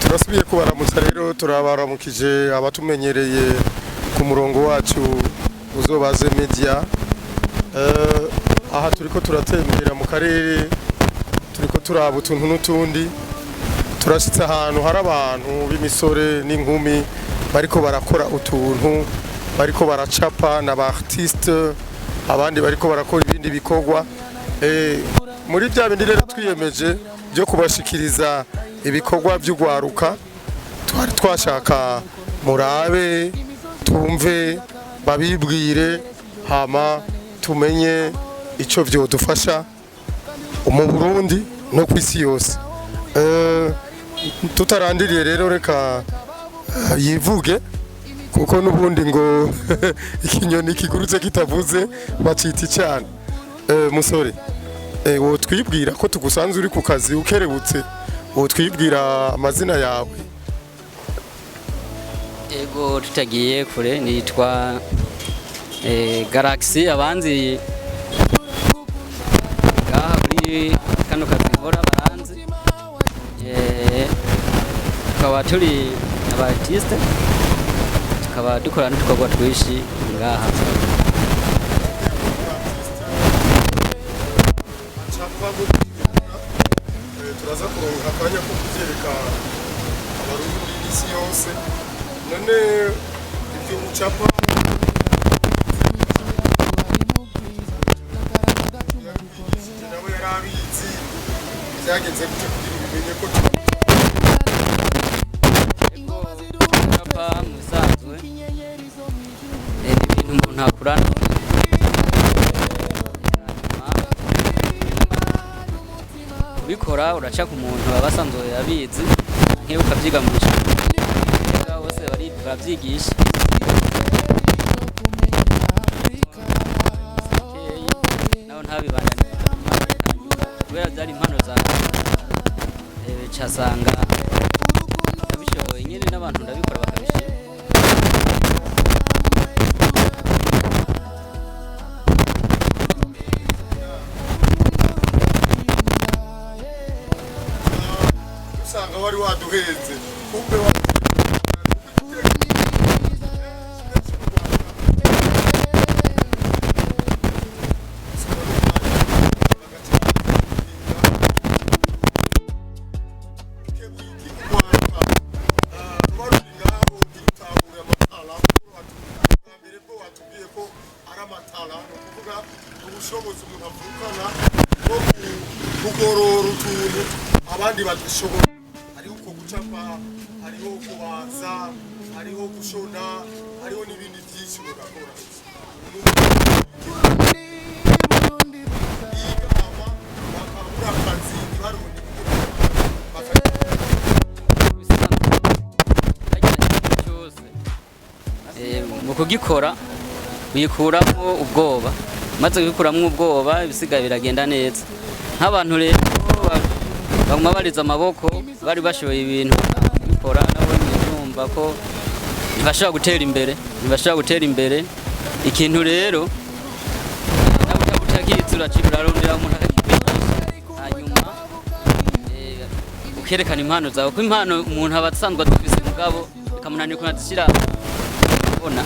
turasubiye kubaramutsa rero turabaramukije abatumenyereye ku murongo wacu uzobaze media. Aha turiko turatembera mu karere, turiko turaba utuntu n'utundi, turashitse ahantu hari abantu b'imisore n'inkumi bariko barakora utuntu, bariko baracapa n'aba artiste, abandi bariko barakora ibindi bikorwa. Muri bya bindi rero twiyemeje byo kubashikiriza ibikorwa by'ugwaruka, twari twashaka murabe tumve babibwire hama tumenye ico vyodufasha mu Burundi no kwisi yose. Tutarandiriye rero reka yivuge kuko nubundi ngo ikinyoni kigurutse kitavuze bacita cyane. Musore, wo twibwira ko tugusanze uri ku kazi ukerebutse, wo twibwira amazina yawe? Ego tutagiye kure, nitwa Galaxy abanzi ngaha kuri kano kazi nkora baranzi. Tukaba turi aba artiste, tukaba dukora n'utukorwa twishi ngaha. Turaza kuronka akanya ko kuvyereka abarundi b'isi yose. None ibyo ucapa nawe yarabizi byagenze gute kugira ubimenye ko Capa musanzwe ibintu umuntu akurana bikora uraca ku muntu abasanzwe yabizi nk'iyo ukavyiga mu ishuri bose bari bavyigisha naho ntabibandanye kubera byari impano za casanga abishoboye nyine n'abantu ndabikora bakabishima. usanga wari waduhenze kumbe ubushobozi umuntu avukana bwo kugorora utuntu abandi badashobora. Hariho uko gucapa, hariho kubaza, hariho gushona, hariho n'ibindi byinshi mugakora. Mu kugikora wikuramo ubwoba, maze wikuramo ubwoba ibisigaye biragenda neza. Nk'abantu rero baguma bariza amaboko bari bashoboye ibintu bikora nabo nyumva ko ntibashobora gutera imbere ikintu rero nabo utakitsura urarondera umuntu akakwigisha hanyuma ukerekana impano zawe, ko impano umuntu aba asanzwe adufise mugabo bikamunanira kunazishyira ubona.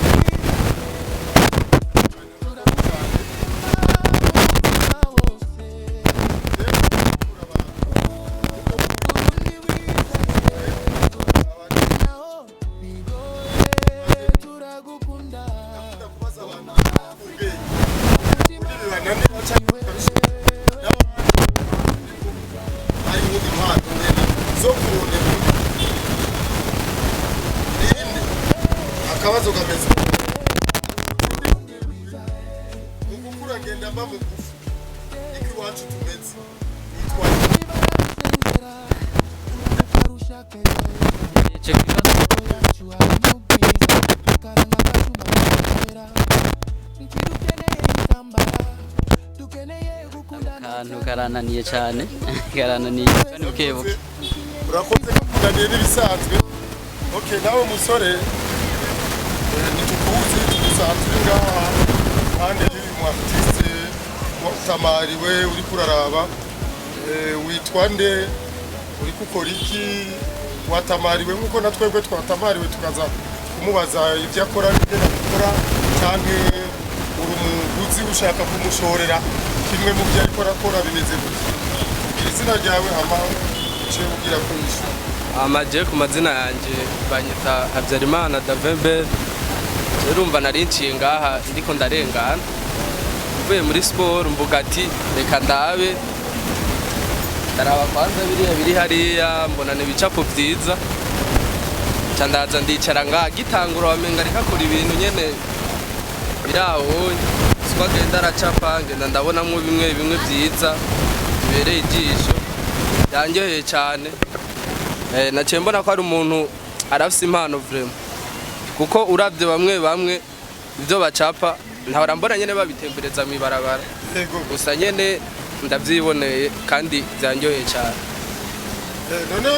Akabazo kameze ukukura ngenda mba mugufi iki wacu tumeze akantu karananiye cyane karananiye cyane bukebuke urakoze kuganira n'ibisanzwe. Okay, nawe musore nitukuzi tugusanzwe ngaha kandi y'uyu uratamariwe uri kuraraba witwa nde uri gukora iki watamariwe nkuko natwebwe twatamariwe tukaza kumubaza ibyo akora n'ibyo akora cyane uri umuguzi ushaka kumushorera kimwe mu byo ariko arakora bimeze gutya izina ryawe hama cyo ugira kunisha amaje ku mazina yanjye banyita Habyarimana Davembe urumva narinciye ngaha ndiko ndarengana mvuye muri sport mvuga ati reka ndabe ndaraba kwanza biri hariya mbona ne bicapo byiza candaza ndicara ngaha gitangura wamenga reka kora ibintu nyene biraho siko agenda aracapa ngenda ndabonamwo bimwe byiza bibereye ijisho yanjyoheye cyane naciye mbona ko ari umuntu arafise impano vraiment kuko uravye bamwe ibyo bacapa ntahora mbona nyene babitembereza mu ibarabara gusa nyene ndavyiboneye kandi byanjyoheye cyane none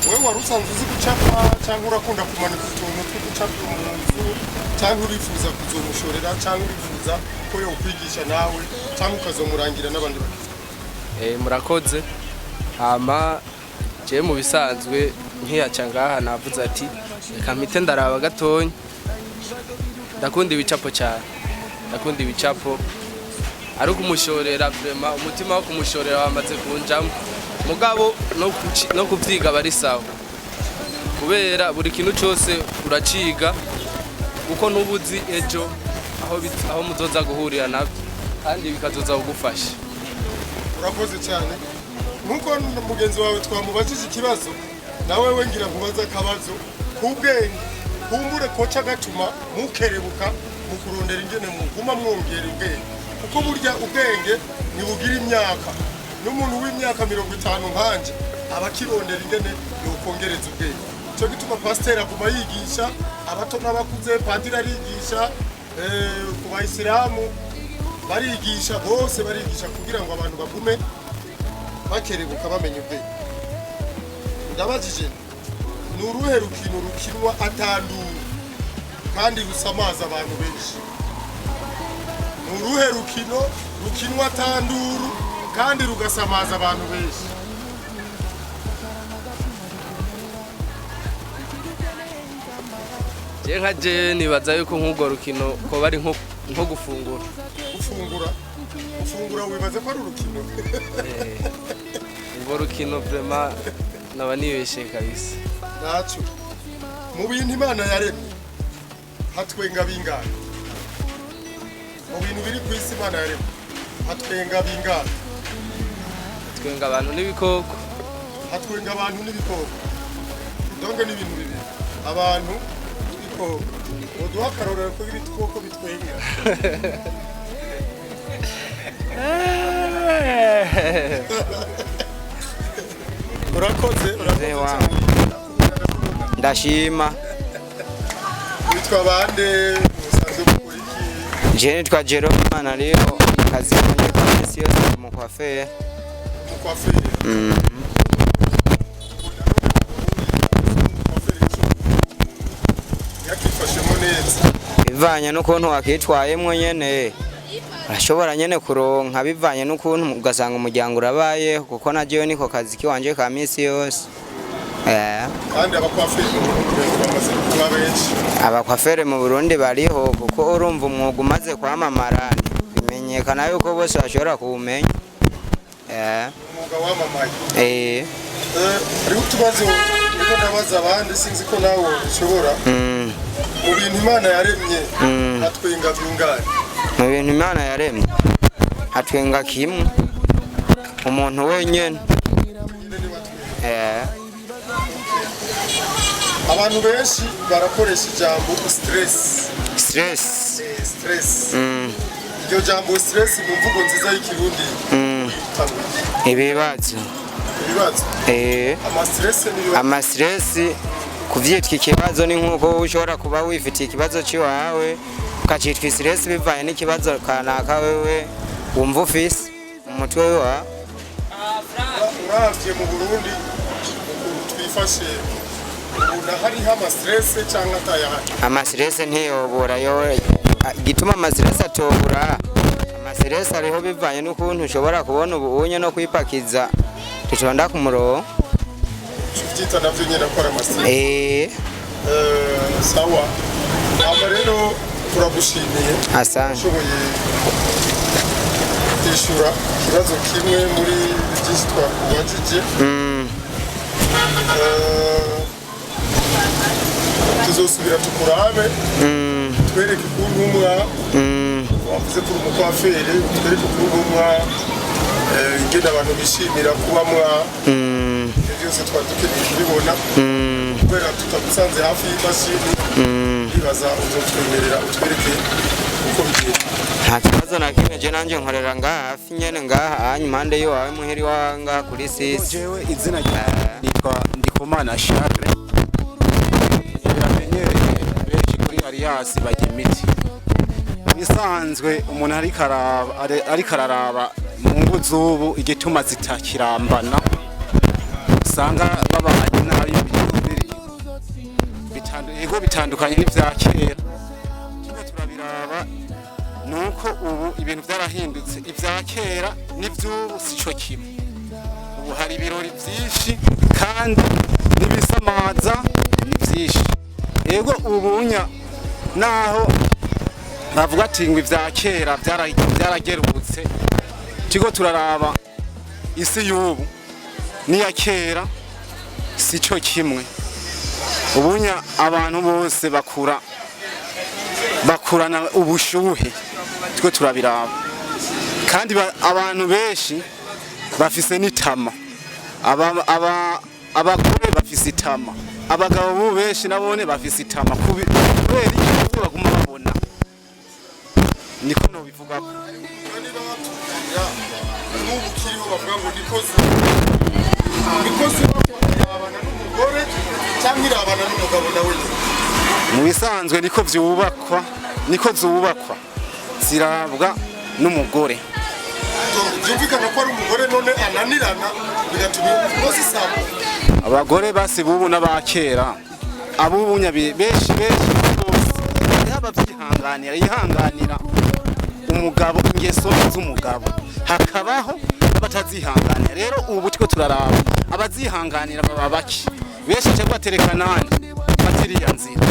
wewe wari usanzwe uzi gucapa cyangwa urakunda kumanika utuntu tw'uducapa mu nzu cyangwa urifuza kuzomushorera cyangwa urifuza ko yokwigisha nawe cyangwa ukazomurangira n'abandi bakiri murakoze hama je mu bisanzwe nkiyaca ngaha navuze ati reka mpite ndaraba gatonya ndakunda ibicapo cyane ndakunda ibicapo ari kumushorera vraiment umutima wo kumushorera wamaze kunjamo mugabo no kuvyiga bari sawa kubera buri kintu cyose uraciga kuko nubuzi ejo aho muzoza guhurira nabyo kandi bikazoza kugufasha urakoze cyane nkuko mugenzi wawe twamubajije ikibazo nawe we ngira nkubaza akabazo kubwenge kumbure koca gatuma mukerebuka mukurondera ingene muguma mwongera ubwenge kuko burya ubwenge nibugira imyaka n'umuntu w'imyaka 50 nkanje abakirondera ingene yokongereza ubwenge cyo gituma pasteur aguma yigisha abato n'abakuze padiri arigisha ku bayisilamu barigisha bose barigisha kugira ngo abantu bagume bakerebuka bamenye ubwenge ndabajije ni uruhe rukino rukinwa atanduru kandi rusamaza abantu benshi ni uruhe rukino rukinwa atanduru kandi rugasamaza abantu benshi je nka je nibaza yuko nk'ubwo rukino ko bari nko gufungura ufungura wibaze ko ari urukino ubwo rukino vraiment naba nibeshe kabisa naco mu bintu Imana yaremye hatwenga bingana mu bintu biri ku isi Imana yaremye hatwenga bingana hatwenga abantu n'ibikoko donge n'ibintu bibi abantu ibikoko uduha akarorero ko ibikoko bitwenga urakoze ndashima witwa bande musanzwe mukora iki je nitwa Jerome Imana rero kazi kanje kamisi yose mu coiffeur yakifashemo neza bivanye n'ukuntu wakitwayemwo nyene ashobora nyene kuronka bivanye n'ukuntu ugasanga umuryango urabaye kuko najewe niko kazi kiwanje ka misi yose kandi abakwafere mu Burundi bariho kuko urumva umwuga umaze kwamamara bimenyekana yuko bose bashobora kuwumenya umwuga wamamaye hariho utubazo niko ndabaza abandi sinzi ko nawe ushobora mu bintu Imana yaremye hatwenga bingana mu bintu Imana yaremye hatwenga kimwe umuntu wenyene abantu benshi barakoresha ijambo stress iryo jambo stress mu mvugo nziza y'ikirundi ibibazo ama stress kuvyitwa ikibazo ni nkuko ushobora kuba wifitiye ikibazo ciwawe ukacitwa stress bivanye n'ikibazo kanaka wewe wumva ufise umutwe wa uravye mu Burundi twifashe hariho ama-stress cyangwa atayahari ama-stress ntiyobora yo gituma ama-stress atobura amaseresi ariho bivanye n'ukuntu ushobora kubona ubunye no kwipakiza tutonda ku murongo byita navyo nyene akora amaseresi sawa aba rero turagushimiye asante ushoboye kwishura ikibazo kimwe muri byinshi twakubajije tuzosubira tukurabe twereke ukuntu umwa wavuze kuri umukwaferi twereke ukuntu umwa ingene abantu bishimira kuba mwa ibyo byose twari dukeneye kubibona kubera tutagusanze hafi y'imashini bibaza uzotwemerera utwereke uko bigenda nta kibazo na kimwe je nanje nkorera ngaha hafi nyene ngaha impande yiwawe muheri wa ngaha kuri sisi jewe izina nitwa Ndikumana Charles biramenyereye benshi kuri Arias bajya imiti bisanzwe umuntu ariko araraba mu ngo z'ubu igituma zitakirambana usanga babanye nabi bitandukanye n'ivya kera turabiraba nuko ubu ibintu byarahindutse ivya kera n'ivy'ubu sico kimwe ubu hari ibirori byinshi kandi n'ibisamaza ni byinshi yego ubunya naho bavuga ati ngo ivya kera byaragerutse tigo turaraba isi y'ubu niya kera sico kimwe ubunya abantu bose bakurana ubushuhe twe turabiraba kandi abantu benshi bafise n'itama abagore bafise itama abagabo benshi nabone bafise itama kubera iki baguma babona niko no bivuga ko n'ubu kiriho bavuga ngo nikoze abana n'umugore cyangwa irabana n'umugabo nawe mu bisanzwe niko zubakwa zirabwa n'umugore byumvikana ko ari umugore none ananirana bigatuma ingo zisamba abagore basi bubu n'abakera abubunya benshi bose yaba yihanganira umugabo ingeso z'umugabo hakabaho abatazihanganira rero ubu tiko turaraba abazihanganira baba baki benshi cyangwa batereka nande batiriya nzira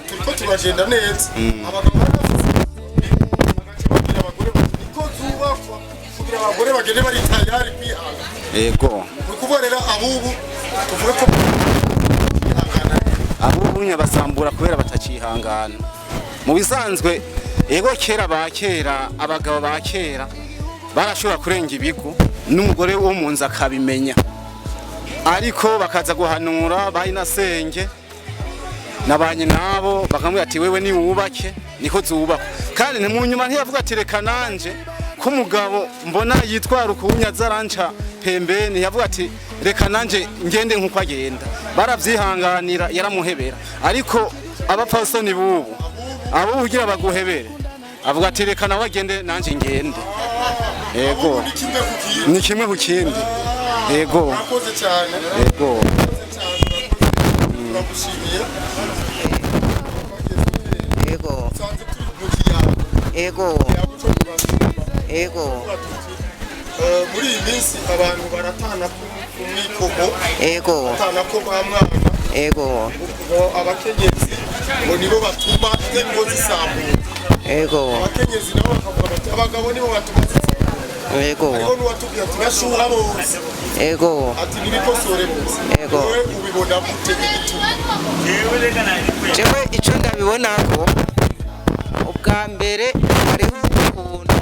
turiko turagenda neza abagabo bagaca abagore niko zubakwa kugira abagore bagende bari tayari kwihanga yego nukuvuga rero abubu tuvuge ko abubunya basambura kubera batacihangana mu bisanzwe yego kera bakera abagabo bakera barashobora kurenga ibigo n'umugore wo mu nzu akabimenya ariko bakaza guhanura bayinasenge nabanye nabo bakamubwira ati wewe ni wubake niko zubakwa kandi mu nyuma ntiyavuga ati reka nanje ko umugabo mbona yitwara ukunya zaranca pembeni yavuga ati reka nanje ngende nkuko agenda baravyihanganira yaramuhebera ariko abapfasoni bubu abo ugira baguhebere avuga ati reka nawe agende nanje ngende yego ni kimwe ku kindi yego murakoze cyane yego turagushimiye yego sanze turi mu kiyago yego yego muri iyi minsi abantu baratana ku mwikomo yego batana ko ba mwana yego ngo abakenyezi ngo nibo batuma ingo zisambuka yego abakenyezi nabo bakavuga bati abagabo nibo batuma zisambuka yego ariko n'uwatubwiye ati bashuha bose yego ati nibikosore bose Yego. wowe ubibona gute igituma jewe ico ndabibonako ubwa mbere hariho ukuntu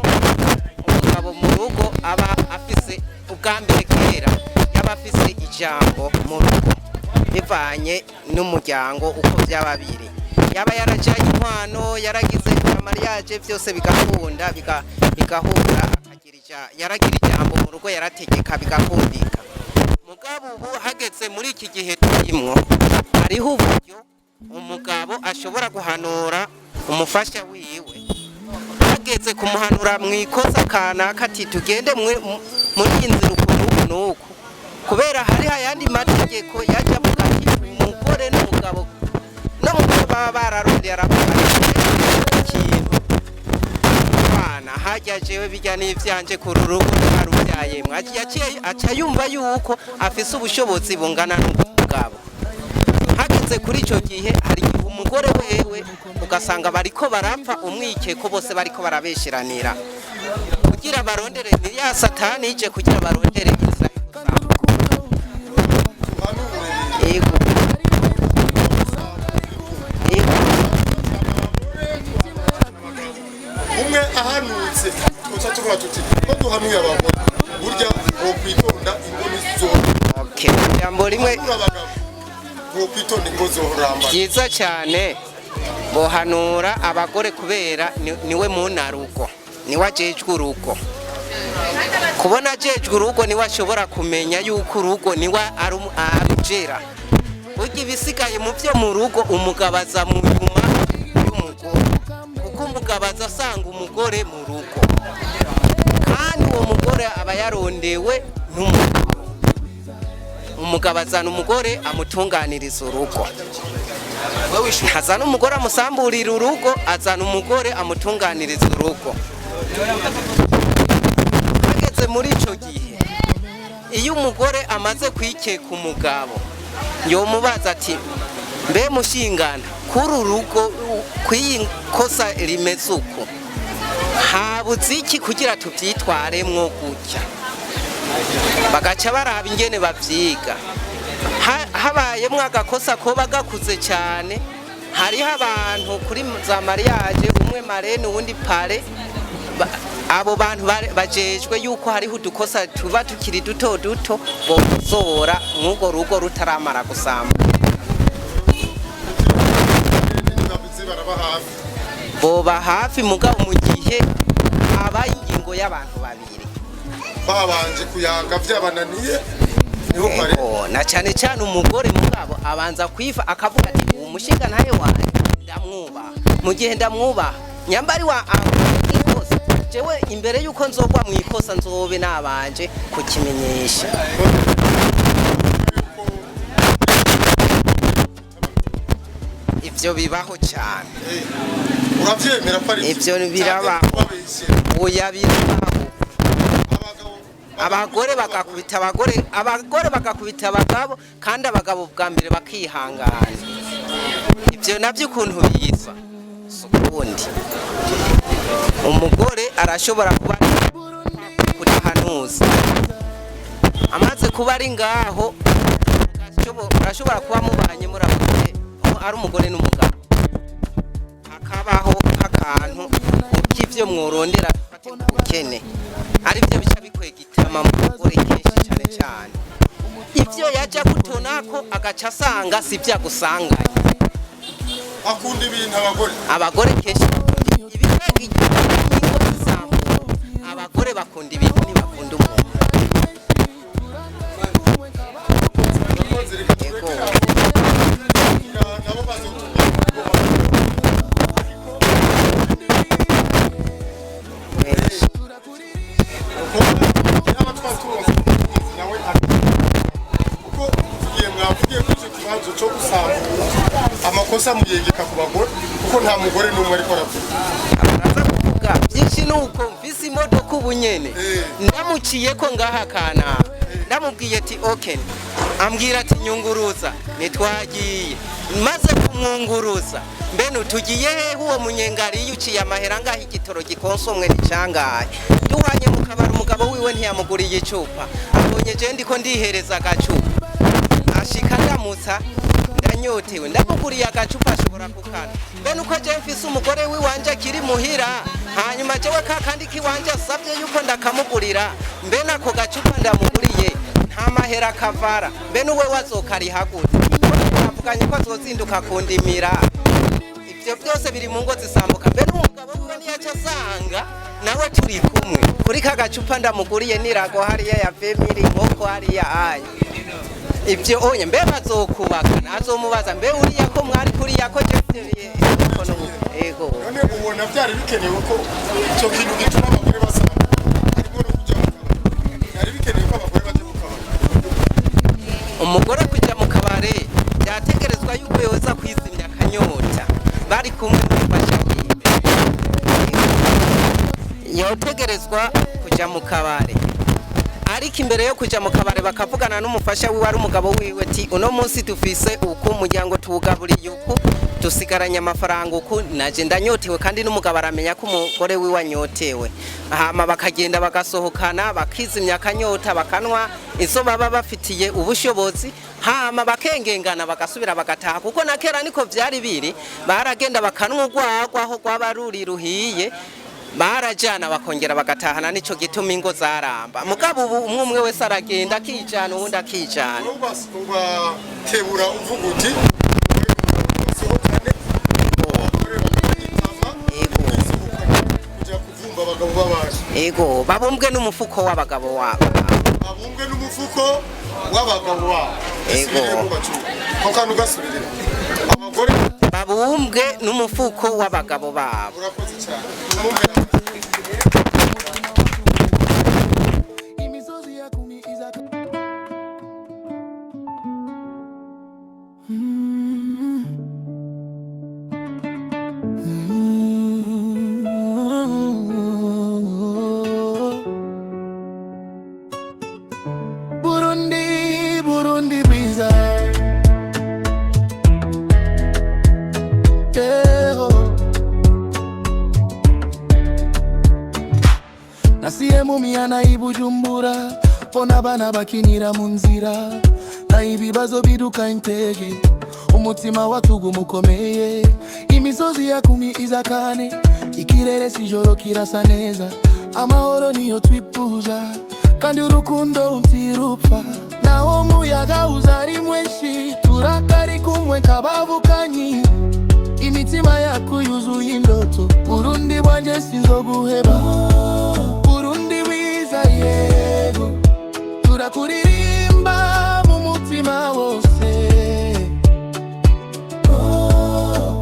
umugabo mu rugo aba afise ubwa mbere kera yaba afise ijambo mu rugo bivanye n'umuryango uko byaba biri yaba yarajanye inkwano yaragize amariage byose bigakunda bigahura yaragira ijambo mu rugo yarategeka bigakundika mugabo ubu hageze muri iki gihe turimwo hariho uburyo umugabo ashobora guhanura umufasha wiwe hageze kumuhanura mu ikosa kanaka ati tugende muri inzira ukuntu nuko kubera hari ayandi mategeko yajya avuga ati umugore n'umugabo no mu baba bararondeye aravuga ikintu bana hajya jewe bijya n'ivyanje ku rurugo narubyaye yaciye acayumva yuko afise ubushobozi bungana n'ubwabo. Hageze kuri ico gihe hari umugore wewe ugasanga bariko barapfa umwikeko bose bariko barabesheranira kugira barondere ni ya satani ije kugira barondere ego umwe ahanutse tuca tuvuga tuti ko duhanuye abagore burya wo kwitonda ingoni zose. okay jambo rimwe wo kwitonda ingozi zoramba byiza cyane bohanura abagore kubera niwe munarugo niwe ajejwe urugo kubona ajejwe urugo niwe ashobora kumenya yuko urugo niwe arujera burya ibisigaye mu byo mu rugo umugabaza mu nyuma y'umugore kuko umugabaza asanga umugore mu rugo kandi uwo mugore aba yarondewe n'umugabo umugabazana umugore amutunganiriza urugo hazana umugore amusamburira urugo azana umugore amutunganiriza urugo. Hageze muri ico gihe iyo umugore amaze kwikeka umugabo yomubaza ati mbe mushingana kuri urugo kwiyikosa rimeze uko habuze iki kugira tuvyitwaremwo gutya bagaca baraba ingene bavyiga habayemwo agakosa koba gakuze cyane hariho abantu kuri za mariage umwe marene uwundi pare abo bantu bajejwe yuko hariho udukosa tuba tukiri duto duto bozora nk'ugo rugo rutaramara gusamba boba hafi mugabo mu gihe aba ingingo y'abantu babiri babanje kuyanga vyabananiye niho pare na cyane cyane umugore mugabo abanza kwifa akavuga ati umushinga ntaye wanje ndamwuba mu gihe ndamwuba nyambari wa ikosa jewe imbere yuko nzogwa mu ikosa nzobe nabanje kukimenyesha ivyo bibaho cyane uravyemera pare ivyo birabaho oya birabaho abagore bagakubita abagabo kandi abagabo bwa mbere bakihangana ivyo navyo ukuntu biza sukundi umugore arashobora kuba kudahanuza amaze kuba ari ngaho arashobora kuba mubanye murakoze ari umugore n'umugabo hakabaho akantu ukivyo mworondera ukene ari byo bica bikwega itama mu mugore kenshi cyane cyane ivyo yaja gutonako agaca asanga sivya gusanganye akunda ibintu abagore kenshi ibikwega itama abagore bakunda ibintu ntibakunda umuntu amakosa muyegeka ku bagore kuko nta mugore n'umwe ariko aravuga araza kuvuga byinshi nuko mvise imodoka ubunyene ndamuciye ko ngaha kana ndamubwiye ati okay ambwira ati nyunguruza nitwagiye maze kumwunguruza mbene tugiye hehe uwo munyengari yuciye amahera ngaha igitoro gikonsomwe n'icyangaye duhanye mu kabara umugabo wiwe ntiyamuguriye icupa abonye je ndiko ndihereza agacupa ashika ndamutsa ndanyotewe ndamuguriye agacupa ashobora kukana mbene uko je mfise umugore wiwanje akiri muhira hanyuma jewe kakandi kiwanje asabye yuko ndakamugurira mbene ako gacupa ndamuguriye nta mahera kavara mbene uwe wazokariha gute bavuganye ko azozinduka kundimira ivyo byose biri mu ngo zisambuka mbene umugabo wiwe niyaca asanga nawe turi kumwe kuri ka gacupa ndamuguriye nirago hariya ya femiri nkoko hariya aya ivyo onye mbe bazokubaka nazomubaza mbe uriya ko mwari kuriya ko jeviye kono ego none ubona byari bikenewe ko cyo kintu gituma abagore basaba ariko no kujya byari bikenewe ko abagore baje mu kabare umugore kujya mu kabare byategerezwa yuko yoza kwizimya kanyo bari kumwe n'umufasha wiwe yotegerezwa kuja mu kabare, ariko imbere yo kuja mu kabare bakavugana n'umufasha wiwe ari umugabo wiwe ati uno munsi dufise uku umuryango tuwugaburiye uku dusigaranye amafaranga uku naje ndanyotewe, kandi n'umugabo aramenya ko umugore wiwe anyotewe, hama bakagenda bagasohokana bakizimya akanyota bakanwa izo baba bafitiye ubushobozi, hama bakengengana bagasubira bagataha, kuko na kera niko vyari biri, baragenda bakanwa urwagwa aho rwabaruri ruhiye barajana bakongera bagatahana, nico gituma ingo zaramba. Mugabo ubu umwe wese aragenda akijana uwundi akijana. Uba kebura uvuga uti ego babumbwe n'umufuko w'abagabo wabo, babumbwe n'umufuko w'abagabo wabo, ego kokanu gasubirira abagore babumbwe n'umufuko w'abagabo babo. urakoze cyane. Burundi biza nasiye mumiana ibujumbura pona bana bakinira mu nzira na ibibazo biduka intege umutima watugu mukomeye imisozi ya kumi izakane ikirere sijoro kirasa neza amahoro niyo twifuza kandi urukundo utirupfa naho muyaga uzari mwenshi turakari kumwe kabavukanyi imitima yaku yuzuye indoto Burundi bwanje sinzoguheba Burundi wiza yego turakuririmba mu mutima wose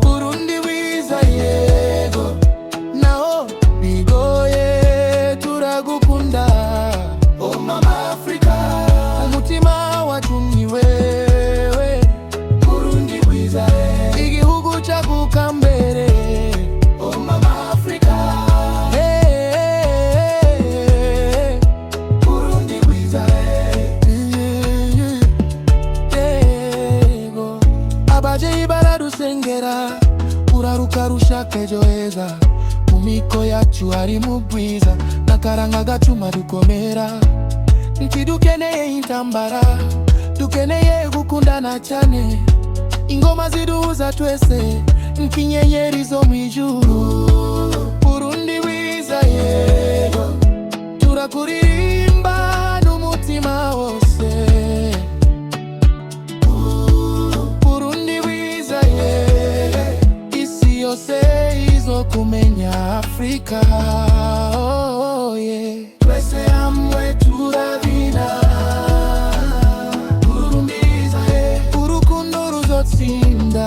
Burundi wiza yego naho bigoye turagukunda oh mama Africa umutima wacu ni wewe Burundi wiza igihugu cyaguka mbere oh mama Africa Burundi wiza yego abaje baradusengera uraruka rushaka ejo heza mu miko yacu hari mu bwiza nakaranga gacuma dukomera ntidukeneye intambara dukeneye gukundana cyane ingoma ziduhuza twese nkinyenyeri zo mwijuru Burundi wiza yego turakuririmba n'umutima wose Burundi wiza yego isi yose izokumenya Afrika oh, yeah. Twese hamwe turabina Burundi wiza yego urukundo ruzotsinda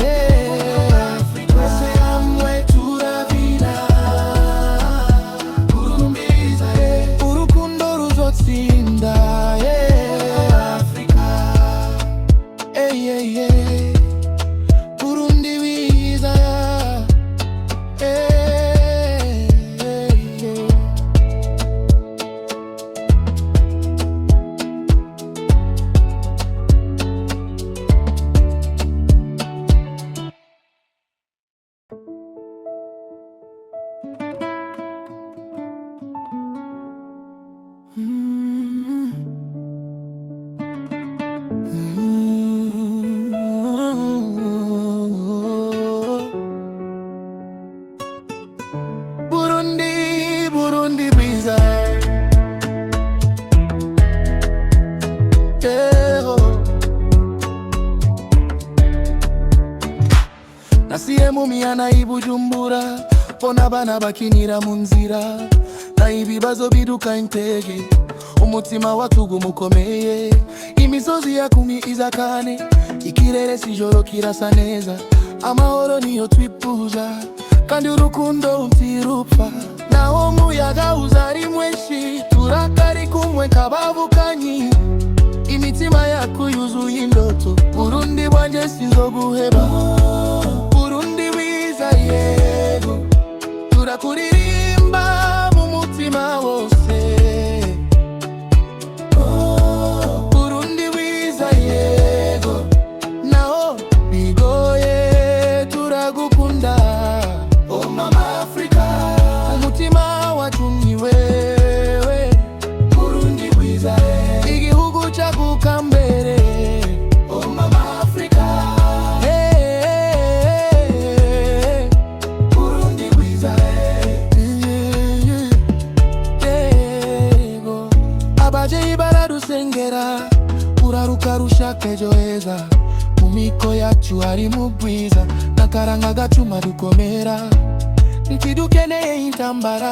yeah. Twese hamwe turabina Burundi wiza yego urukundo ruzotsinda yeah. Afrika hey, yeah, yeah. Burundi wiza hey, hey, hey. Burundi biza nasiye mumiana ibujumbura pona bana bakinira mu nzira na ibibazo biduka intege umutima watugu mukomeye imisozi ya kumi izakane ikirere sijoro kirasa neza amahoro niyo twifuza kandi urukundo utirupfa naho muyaga uzari mwenshi turakari kumwe kabavukanyi imitima yaku yuzuye indoto Burundi bwanje sinzoguheba Burundi rushaka ejo heza mu miko yacu hari mu bwiza n'akaranga gacuma dukomera ntidukeneye intambara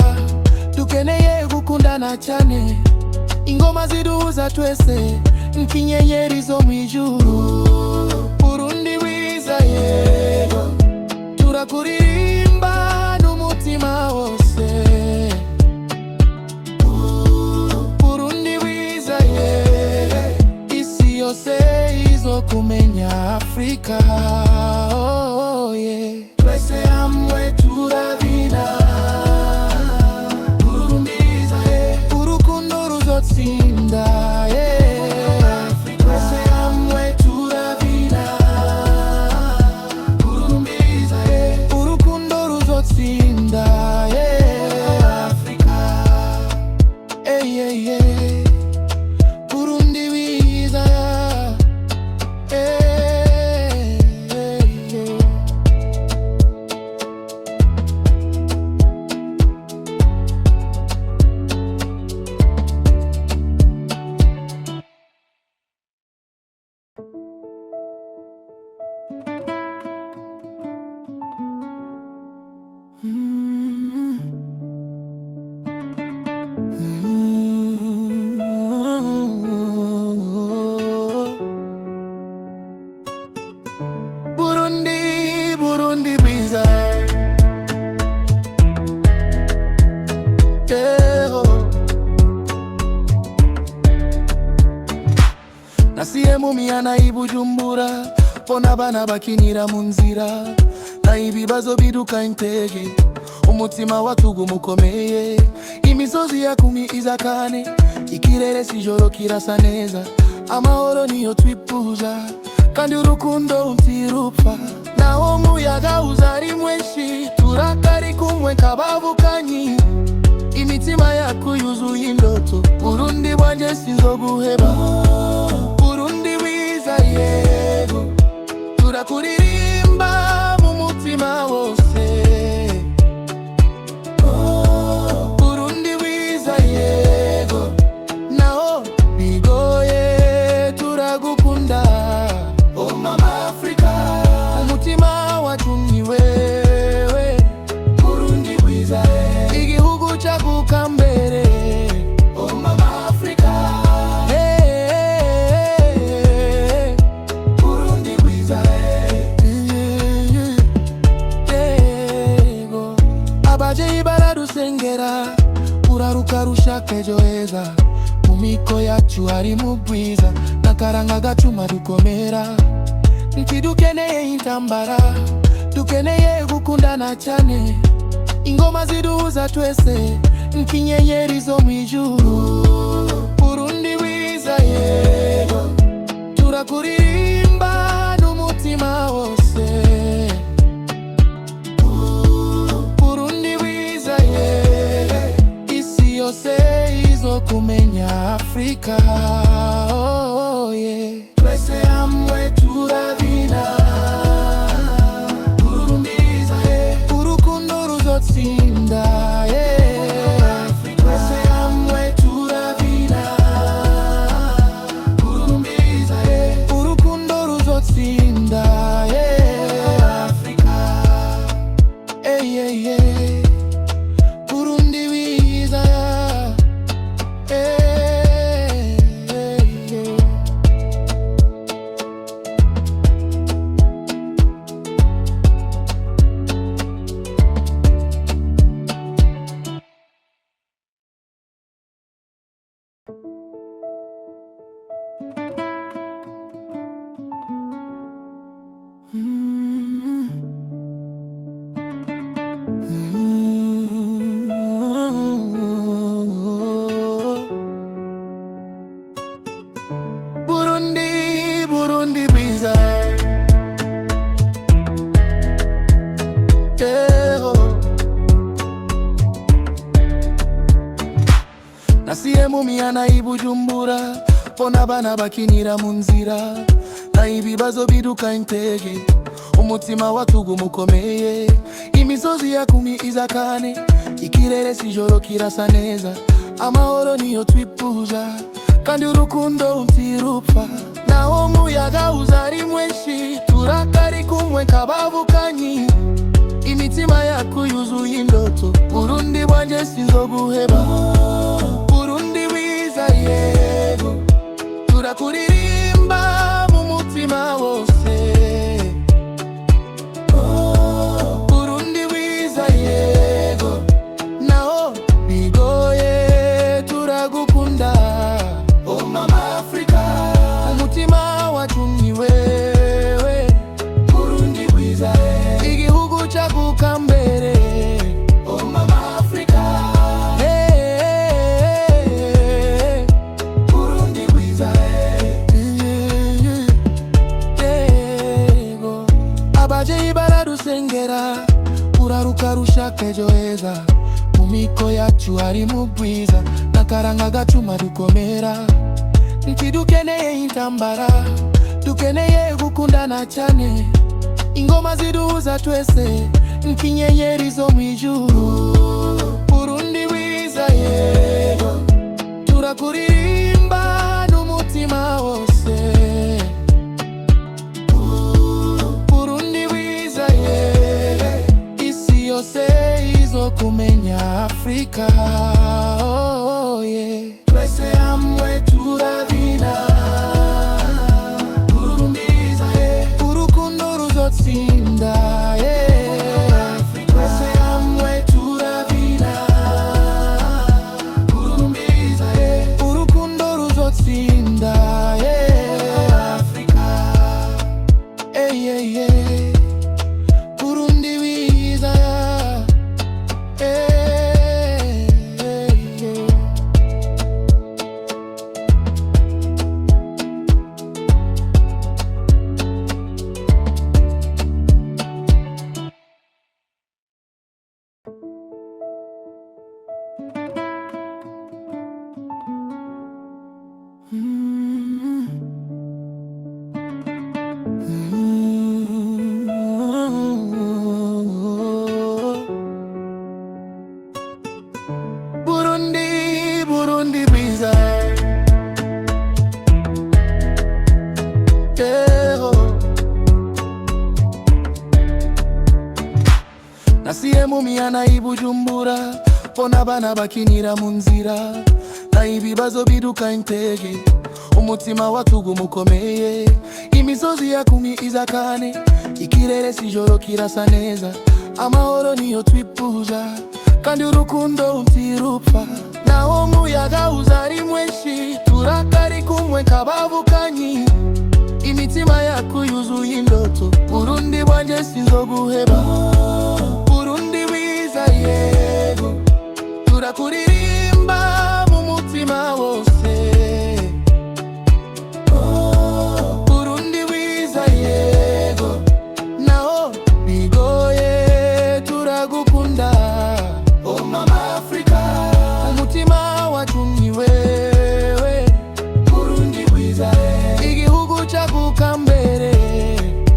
dukeneye gukundana cyane ingoma ziduhuza twese nk'inyenyeri zo mu ijuru Burundi wiza yego turakuririmba n'umutima wose Burundi wiza yego isi yose izokumenya Afrika oh, yeah. Twese hamwe turavina Burundi wiza yego urukundo ruzotsinda Twese hamwe turavina Burundi wiza yego urukundo ruzotsinda Afrika Burundi wiza Burundi biza Nasiye mu mihana i Bujumbura mbona abana bakinira mu nzira na ibibazo biduka intege umutima watuguma ukomeye imisozi yakumi iza kane ikirere sijoro kirasa neza amahoro niyo twifuza kandi urukundo ntirupfa naho muyaga uzari mwinshi turakari kumwe kabavukanyi imitima yacu yuzuye indoto Burundi bwanje sinzoguheba Burundi wiza yego turakuririmba mu mutima wose Burundi wiza yego naho bigoye turagukunda oh mama Afrika umutima wacu ni wewe Burundi wiza yego igihugu cyaguka mbere oh mama Afrika Burundi wiza yego abajeyi baradusengera uraruka rushaka ejo heza mu miko yacu hari mu bwiza n'akaranga gacuma dukomera ntidukeneye intambara dukeneye gukundana cyane ingoma ziduhuza twese nk'inyenyeri zo mu ijuru Burundi wiza yego turakuririmba n'umutima wose Burundi wiza yego isi yose izokumenya Afrika oh, yeah. Twese hamwe turavina Burundi wiza yego urukundo ruzotsinda Twese hamwe turavina Burundi wiza yego urukundo ruzotsinda Afrika Burundi wiza Burundi biza Nasiye mu mihana i Bujumbura mbona abana bakinira mu nzira na ibibazo biduka intege umutima watuguma ukomeye imisozi yakumi iza kane ikirere sijoro kirasa neza amahoro niyo twifuza kandi urukundo utirupfa naho muyaga uzari mwenshi turakari kumwe kabavukanyi imitima yaku yuzuye indoto Burundi bwanje sinzoguheba Burundi wiza yego turakuririmba mu mutima wose Burundi wiza yego nao bigoye turagukunda Oh mama Africa umutima wacu ni wewe Burundi wiza igihugu cyaguka mbere Oh mama Africa Burundi wiza yego abajeyi baradusengera uraruka rushaka ejo heza mu miko yacu hari mu bwiza nakaranga gacuma dukomera ntidukeneye intambara dukeneye gukundana cyane ingoma ziduhuza twese nkinyenyeri zo mwijuru Burundi wiza yego turakuririmba n'umutima wose Burundi wiza yego isi yose izokumenya Afrika oh, yeah. Twese hamwe turavina Burundi wiza yego urukundo ruzotsinda Twese hamwe turavina Burundi wiza yego urukundo ruzotsinda Afrika Burundi wiza Burundi wiza Nasiye mumihana ibujumbura Pona bana bakinira mu nzira Na ibibazo biduka intege Umutima watugu mukomeye Imisozi yakumi izakane Ikirere sijoro kirasa neza Amahoro niyo twifuza kandi urukundo utirupfa naho muyaga uzari mwenshi turakari kumwe kabavukanyi imitima yaku yuzuye indoto Burundi bwanje sinzoguheba Burundi wiza yego turakuririmba mu mutima wose Burundi wiza yego nao bigoye turagukunda Oh mama Africa umutima wacu ni wewe Burundi wiza igihugu cyaguka mbere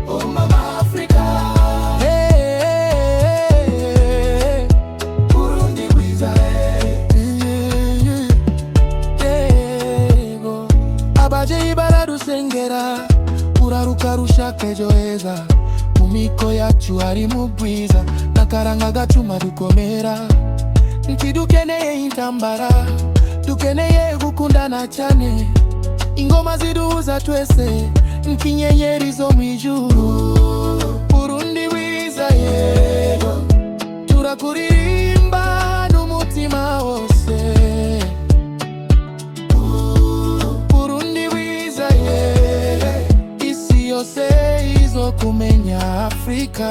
Oh mama Africa Burundi wiza yego abajeyi baradusengera uraruka rushaka ejo heza mu miko yacu hari mu bwiza nakaranga gacuma dukomera ntidukeneye intambara dukeneye gukundana cyane ingoma ziduhuza twese nkinyenyeri zo mwijuru Burundi wiza yego turakuririmba n'umutima wose Burundi wiza yego isi yose izokumenya Afrika